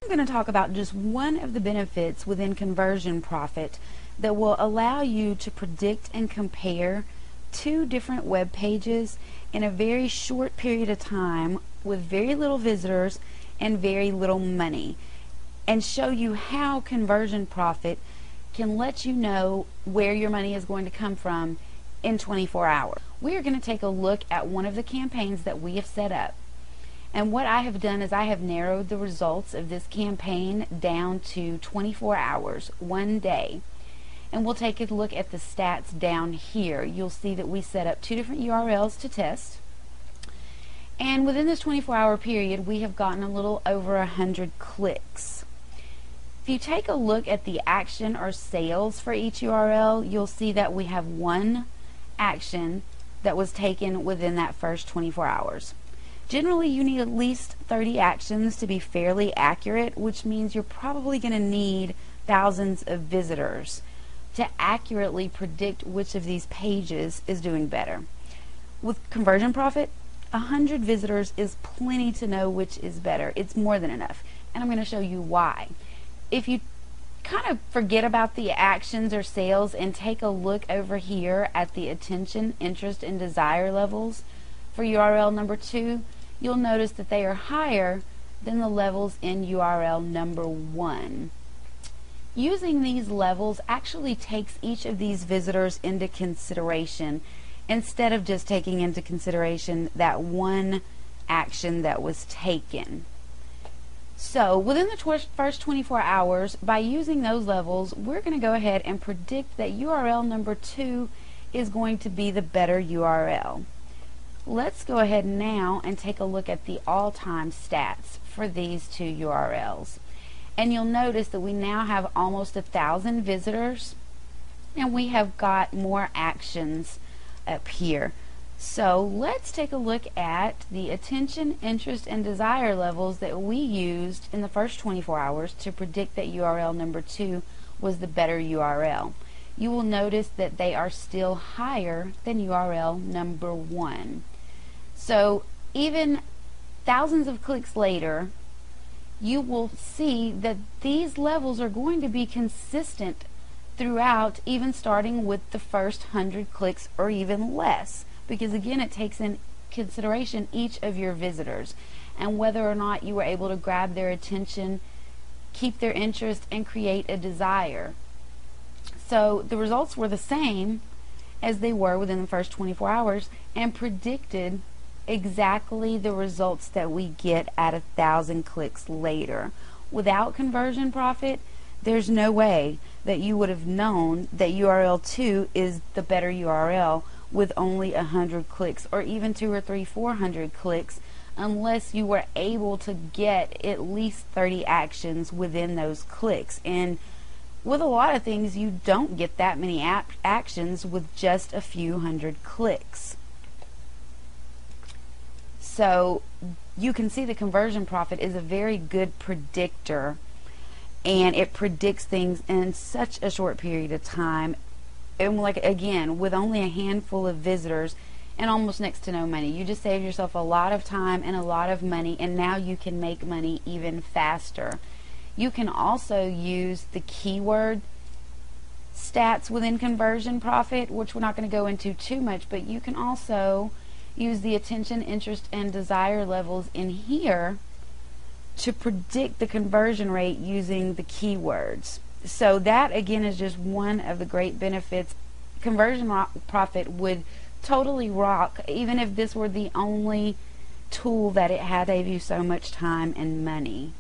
I'm going to talk about just one of the benefits within Conversion Profit that will allow you to predict and compare two different web pages in a very short period of time with very little visitors and very little money, and show you how Conversion Profit can let you know where your money is going to come from in 24 hours. We are going to take a look at one of the campaigns that we have set up. And what I have done is I have narrowed the results of this campaign down to 24 hours, one day. And we'll take a look at the stats down here. You'll see that we set up two different URLs to test. And within this 24-hour period, we have gotten a little over 100 clicks. If you take a look at the action or sales for each URL, you'll see that we have one action that was taken within that first 24 hours. Generally, you need at least 30 actions to be fairly accurate, which means you're probably going to need thousands of visitors to accurately predict which of these pages is doing better. With Conversion Profit, 100 visitors is plenty to know which is better. It's more than enough, and I'm going to show you why. If you kind of forget about the actions or sales and take a look over here at the attention, interest, and desire levels for URL number 2, you'll notice that they are higher than the levels in URL number 1. Using these levels actually takes each of these visitors into consideration instead of just taking into consideration that one action that was taken. So within the first 24 hours, by using those levels, we're going to go ahead and predict that URL number 2 is going to be the better URL. Let's go ahead now and take a look at the all-time stats for these two URLs. And you'll notice that we now have almost 1,000 visitors, and we have got more actions up here. So let's take a look at the attention, interest, and desire levels that we used in the first 24 hours to predict that URL number 2 was the better URL. You will notice that they are still higher than URL number 1. So even thousands of clicks later, you will see that these levels are going to be consistent throughout, even starting with the first 100 clicks or even less, because again, it takes in consideration each of your visitors and whether or not you were able to grab their attention, keep their interest, and create a desire. So the results were the same as they were within the first 24 hours and predicted exactly the results that we get at 1,000 clicks later. Without Conversion Profit, there's no way that you would have known that URL 2 is the better URL with only 100 clicks, or even 200 or 300, 400 clicks, unless you were able to get at least 30 actions within those clicks. And with a lot of things, you don't get that many actions with just a few hundred clicks. So you can see the Conversion Profit is a very good predictor, and it predicts things in such a short period of time, and like again, with only a handful of visitors and almost next to no money. You just save yourself a lot of time and a lot of money, and now you can make money even faster. You can also use the keyword stats within Conversion Profit, which we're not going to go into too much, but you can also use the attention, interest, and desire levels in here to predict the conversion rate using the keywords. So that again is just one of the great benefits. Conversion Profit would totally rock even if this were the only tool that it had to save you so much time and money.